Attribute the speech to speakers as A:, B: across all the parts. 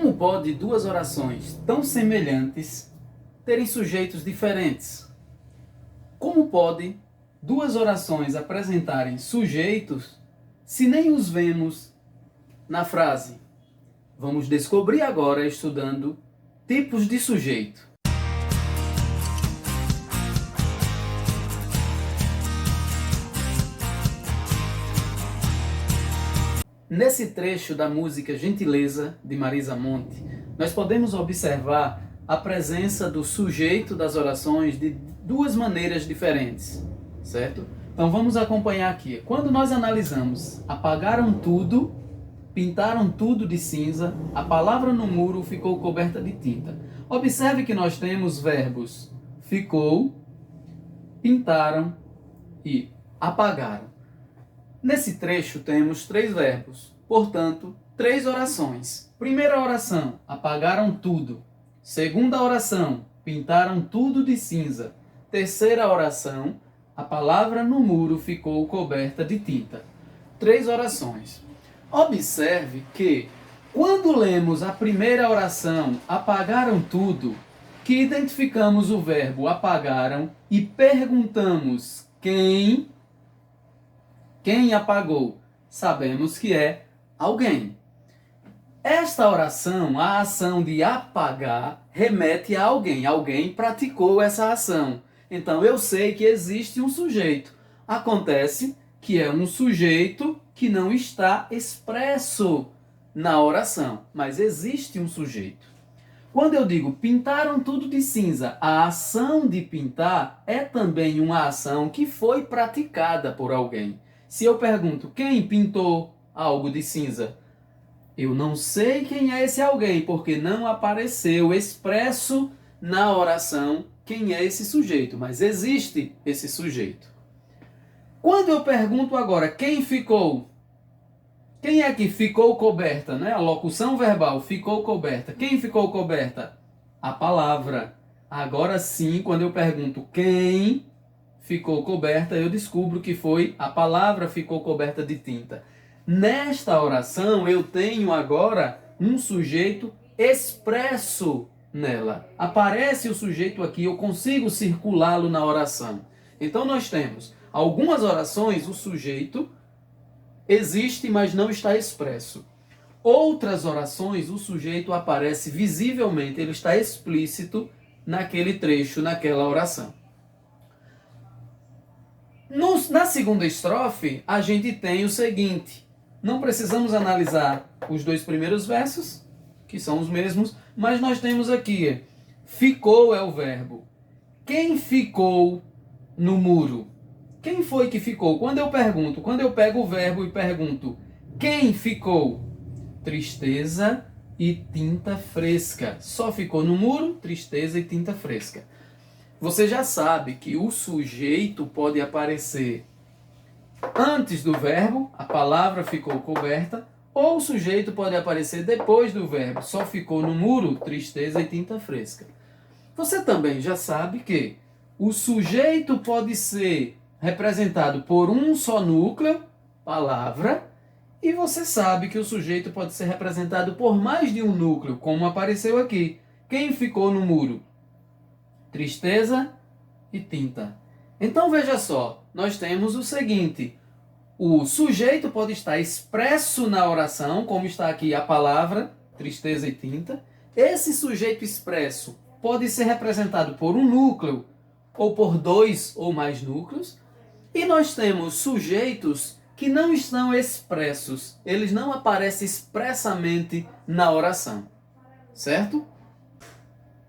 A: Como pode duas orações tão semelhantes terem sujeitos diferentes? Como pode duas orações apresentarem sujeitos se nem os vemos na frase? Vamos descobrir agora estudando tipos de sujeito. Nesse trecho da música Gentileza, de Marisa Monte, nós podemos observar a presença do sujeito das orações de duas maneiras diferentes, certo? Então vamos acompanhar aqui. Quando nós analisamos apagaram tudo, pintaram tudo de cinza, a palavra no muro ficou coberta de tinta. Observe que nós temos verbos ficou, pintaram e apagaram. Nesse trecho temos três verbos, portanto, três orações. Primeira oração, apagaram tudo. Segunda oração, pintaram tudo de cinza. Terceira oração, a palavra no muro ficou coberta de tinta. Três orações. Observe que, quando lemos a primeira oração, apagaram tudo, que identificamos o verbo apagaram e perguntamos quem apagou? Sabemos que é alguém. Esta oração, a ação de apagar, remete a alguém. Alguém praticou essa ação. Então eu sei que existe um sujeito. Acontece que é um sujeito que não está expresso na oração, mas existe um sujeito. Quando eu digo pintaram tudo de cinza, a ação de pintar é também uma ação que foi praticada por alguém. Se eu pergunto quem pintou algo de cinza, eu não sei quem é esse alguém, porque não apareceu expresso na oração quem é esse sujeito, mas existe esse sujeito. Quando eu pergunto agora quem ficou, quem é que ficou coberta, né? A locução verbal ficou coberta. Quem ficou coberta? A palavra. Agora sim, quando eu pergunto quem ficou coberta, eu descubro que foi a palavra ficou coberta de tinta. Nesta oração, eu tenho agora um sujeito expresso nela. Aparece o sujeito aqui, eu consigo circulá-lo na oração. Então nós temos algumas orações, o sujeito existe, mas não está expresso. Outras orações, o sujeito aparece visivelmente, ele está explícito naquele trecho, naquela oração. Na segunda estrofe, a gente tem o seguinte. Não precisamos analisar os dois primeiros versos, que são os mesmos, mas nós temos aqui, ficou é o verbo. Quem ficou no muro? Quem foi que ficou? Quando eu pego o verbo e pergunto, quem ficou? Tristeza e tinta fresca. Só ficou no muro, tristeza e tinta fresca. Você já sabe que o sujeito pode aparecer antes do verbo, a palavra ficou coberta, ou o sujeito pode aparecer depois do verbo, só ficou no muro, tristeza e tinta fresca. Você também já sabe que o sujeito pode ser representado por um só núcleo, palavra, e você sabe que o sujeito pode ser representado por mais de um núcleo, como apareceu aqui. Quem ficou no muro? Tristeza e tinta. Então veja só, nós temos o seguinte, o sujeito pode estar expresso na oração, como está aqui a palavra, tristeza e tinta. Esse sujeito expresso pode ser representado por um núcleo, ou por dois ou mais núcleos. E nós temos sujeitos que não estão expressos, eles não aparecem expressamente na oração, certo?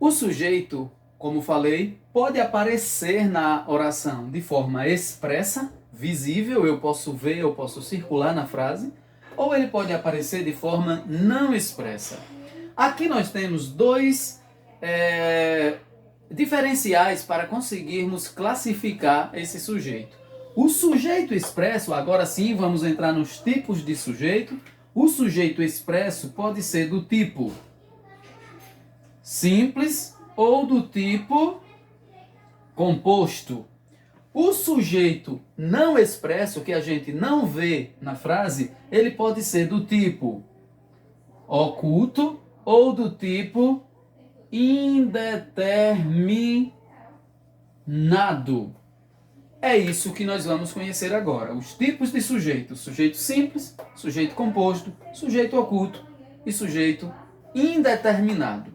A: O sujeito, como falei, pode aparecer na oração de forma expressa, visível, eu posso ver, eu posso circular na frase, ou ele pode aparecer de forma não expressa. Aqui nós temos dois diferenciais para conseguirmos classificar esse sujeito. O sujeito expresso, agora sim vamos entrar nos tipos de sujeito. O sujeito expresso pode ser do tipo simples ou do tipo composto. O sujeito não expresso, que a gente não vê na frase, ele pode ser do tipo oculto ou do tipo indeterminado. É isso que nós vamos conhecer agora. Os tipos de sujeito. Sujeito simples, sujeito composto, sujeito oculto e sujeito indeterminado.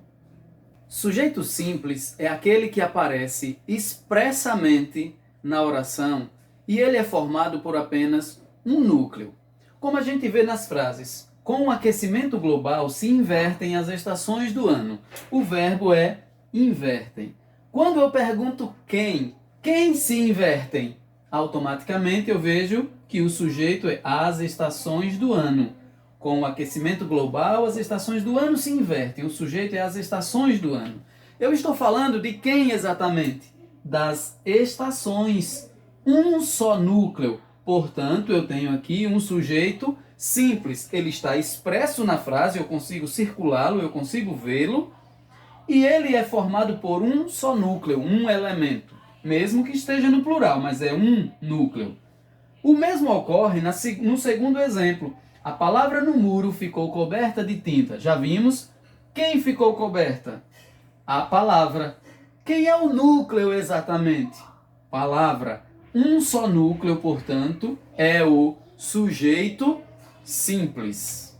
A: Sujeito simples é aquele que aparece expressamente na oração e ele é formado por apenas um núcleo. Como a gente vê nas frases, com o aquecimento global se invertem as estações do ano. O verbo é invertem. Quando eu pergunto quem se invertem? Automaticamente eu vejo que o sujeito é as estações do ano. Com o aquecimento global, as estações do ano se invertem. O sujeito é as estações do ano. Eu estou falando de quem exatamente? Das estações. Um só núcleo. Portanto, eu tenho aqui um sujeito simples. Ele está expresso na frase, eu consigo circulá-lo, eu consigo vê-lo. E ele é formado por um só núcleo, um elemento. Mesmo que esteja no plural, mas é um núcleo. O mesmo ocorre no segundo exemplo. A palavra no muro ficou coberta de tinta. Já vimos? Quem ficou coberta? A palavra. Quem é o núcleo exatamente? Palavra. Um só núcleo, portanto, é o sujeito simples.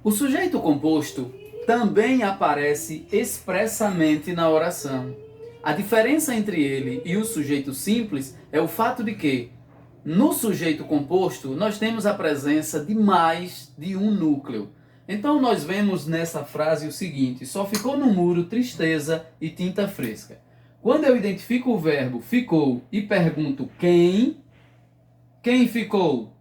A: O sujeito composto também aparece expressamente na oração. A diferença entre ele e o sujeito simples é o fato de que, no sujeito composto, nós temos a presença de mais de um núcleo. Então nós vemos nessa frase o seguinte: só ficou no muro tristeza e tinta fresca. Quando eu identifico o verbo ficou e pergunto quem ficou?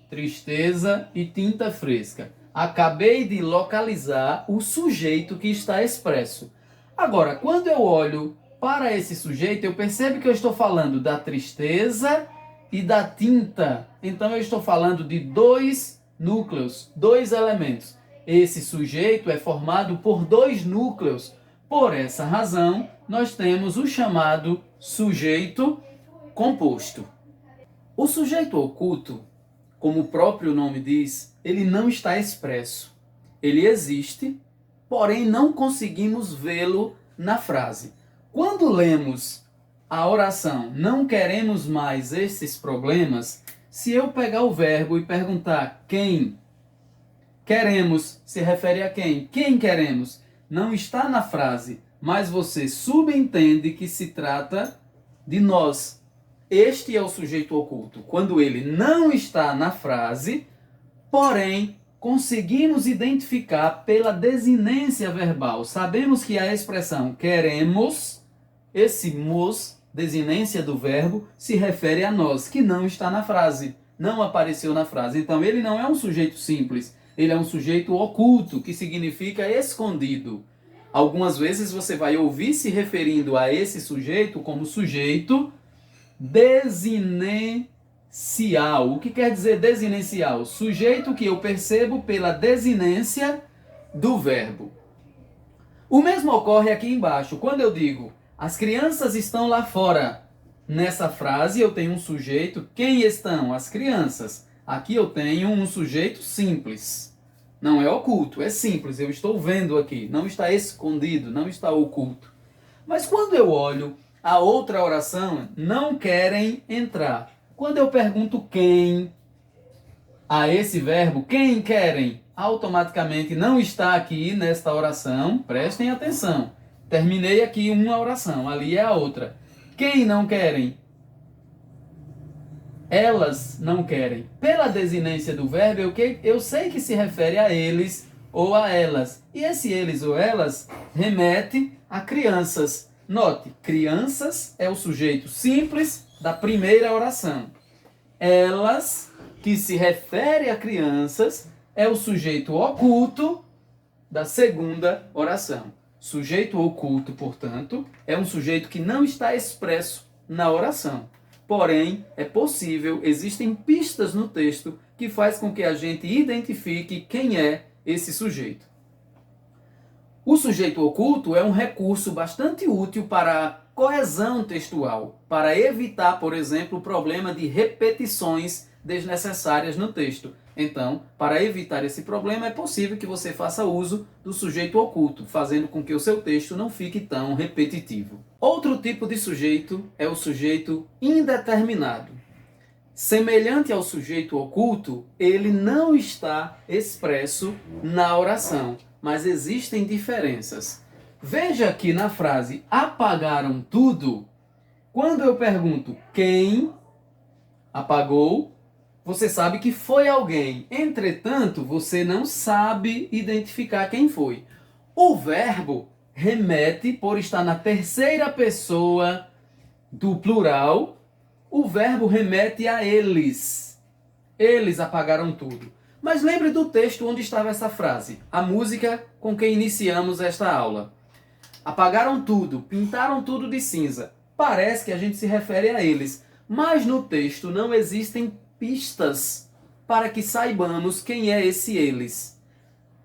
A: Tristeza e tinta fresca. Acabei de localizar o sujeito que está expresso. Agora, quando eu olho para esse sujeito, eu percebo que eu estou falando da tristeza e da tinta. Então eu estou falando de dois núcleos, dois elementos. Esse sujeito é formado por dois núcleos. Por essa razão, nós temos o chamado sujeito composto. O sujeito oculto, como o próprio nome diz, ele não está expresso. Ele existe, porém não conseguimos vê-lo na frase. Quando lemos a oração não queremos mais esses problemas, se eu pegar o verbo e perguntar quem, queremos se refere a quem? Quem queremos? Não está na frase, mas você subentende que se trata de nós. Este é o sujeito oculto. Quando ele não está na frase, porém, conseguimos identificar pela desinência verbal. Sabemos que a expressão queremos, esse mos, desinência do verbo, se refere a nós, que não está na frase, não apareceu na frase. Então, ele não é um sujeito simples, ele é um sujeito oculto, que significa escondido. Algumas vezes você vai ouvir se referindo a esse sujeito como sujeito desinencial. O que quer dizer desinencial? Sujeito que eu percebo pela desinência do verbo. O mesmo ocorre aqui embaixo. Quando eu digo as crianças estão lá fora, nessa frase eu tenho um sujeito. Quem estão? As crianças. Aqui eu tenho um sujeito simples. Não é oculto, é simples. Eu estou vendo aqui. Não está escondido, não está oculto. Mas quando eu olho a outra oração, não querem entrar. Quando eu pergunto quem a esse verbo, quem querem, automaticamente não está aqui nesta oração. Prestem atenção. Terminei aqui uma oração, ali é a outra. Quem não querem? Elas não querem. Pela desinência do verbo, eu sei que se refere a eles ou a elas. E esse eles ou elas remete a crianças. Note, crianças é o sujeito simples da primeira oração. Elas, que se refere a crianças, é o sujeito oculto da segunda oração. Sujeito oculto, portanto, é um sujeito que não está expresso na oração. Porém, é possível, existem pistas no texto que faz com que a gente identifique quem é esse sujeito. O sujeito oculto é um recurso bastante útil para a coesão textual, para evitar, por exemplo, o problema de repetições desnecessárias no texto. Então, para evitar esse problema, é possível que você faça uso do sujeito oculto, fazendo com que o seu texto não fique tão repetitivo. Outro tipo de sujeito é o sujeito indeterminado. Semelhante ao sujeito oculto, ele não está expresso na oração, mas existem diferenças. Veja aqui na frase apagaram tudo. Quando eu pergunto quem apagou, você sabe que foi alguém. Entretanto, você não sabe identificar quem foi. O verbo remete, por estar na terceira pessoa do plural, o verbo remete a eles. Eles apagaram tudo. Mas lembre do texto onde estava essa frase, a música com que iniciamos esta aula. Apagaram tudo, pintaram tudo de cinza. Parece que a gente se refere a eles, mas no texto não existem pistas para que saibamos quem é esse eles.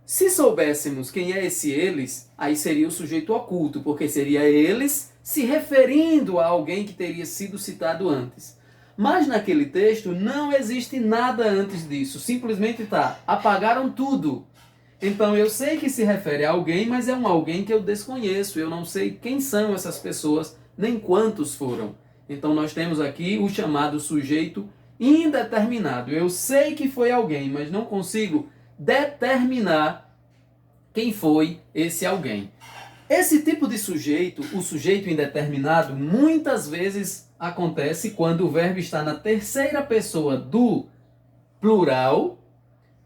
A: Se soubéssemos quem é esse eles, aí seria o sujeito oculto, porque seria eles se referindo a alguém que teria sido citado antes. Mas naquele texto não existe nada antes disso, simplesmente está, apagaram tudo. Então eu sei que se refere a alguém, mas é um alguém que eu desconheço, eu não sei quem são essas pessoas, nem quantos foram. Então nós temos aqui o chamado sujeito indeterminado. Eu sei que foi alguém, mas não consigo determinar quem foi esse alguém. Esse tipo de sujeito, o sujeito indeterminado, muitas vezes acontece quando o verbo está na terceira pessoa do plural,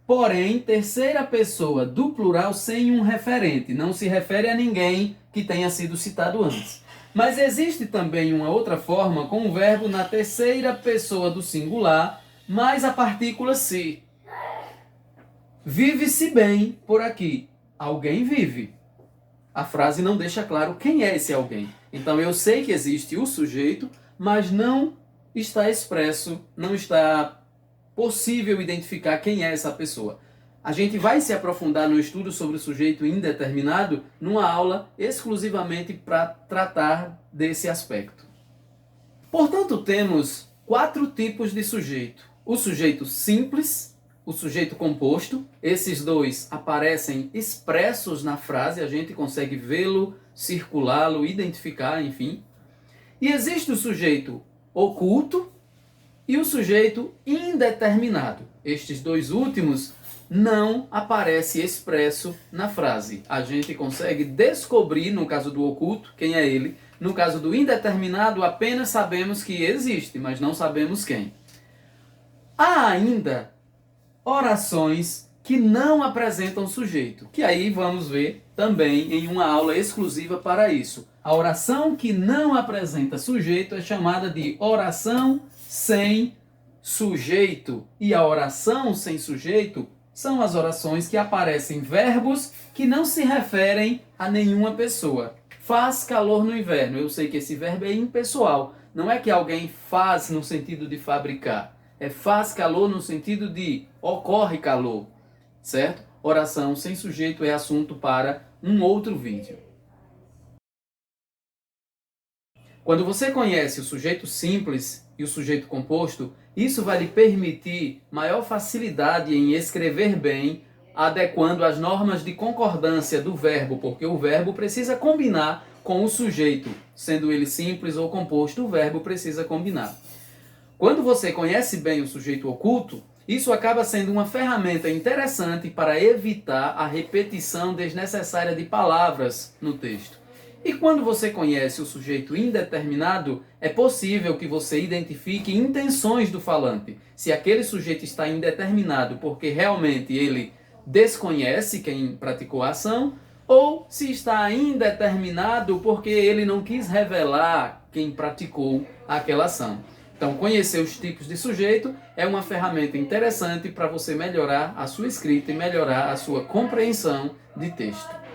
A: porém, terceira pessoa do plural sem um referente. Não se refere a ninguém que tenha sido citado antes. Mas existe também uma outra forma com o verbo na terceira pessoa do singular, mais a partícula se. Vive-se bem por aqui. Alguém vive. A frase não deixa claro quem é esse alguém. Então eu sei que existe o sujeito, mas não está expresso, não está possível identificar quem é essa pessoa. A gente vai se aprofundar no estudo sobre o sujeito indeterminado numa aula exclusivamente para tratar desse aspecto. Portanto, temos 4 tipos de sujeito. O sujeito simples, o sujeito composto. Esses dois aparecem expressos na frase, a gente consegue vê-lo, circulá-lo, identificar, enfim. E existe o sujeito oculto e o sujeito indeterminado. Estes dois últimos não aparece expresso na frase. A gente consegue descobrir, no caso do oculto, quem é ele. No caso do indeterminado, apenas sabemos que existe, mas não sabemos quem. Há ainda orações que não apresentam sujeito, que aí vamos ver também em uma aula exclusiva para isso. A oração que não apresenta sujeito é chamada de oração sem sujeito. E a oração sem sujeito são as orações que aparecem verbos que não se referem a nenhuma pessoa. Faz calor no inverno. Eu sei que esse verbo é impessoal. Não é que alguém faz no sentido de fabricar. É faz calor no sentido de ocorre calor. Certo? Oração sem sujeito é assunto para um outro vídeo. Quando você conhece o sujeito simples e o sujeito composto, isso vai lhe permitir maior facilidade em escrever bem, adequando as normas de concordância do verbo, porque o verbo precisa combinar com o sujeito. Sendo ele simples ou composto, o verbo precisa combinar. Quando você conhece bem o sujeito oculto, isso acaba sendo uma ferramenta interessante para evitar a repetição desnecessária de palavras no texto. E quando você conhece o sujeito indeterminado, é possível que você identifique intenções do falante. Se aquele sujeito está indeterminado porque realmente ele desconhece quem praticou a ação, ou se está indeterminado porque ele não quis revelar quem praticou aquela ação. Então, conhecer os tipos de sujeito é uma ferramenta interessante para você melhorar a sua escrita e melhorar a sua compreensão de texto.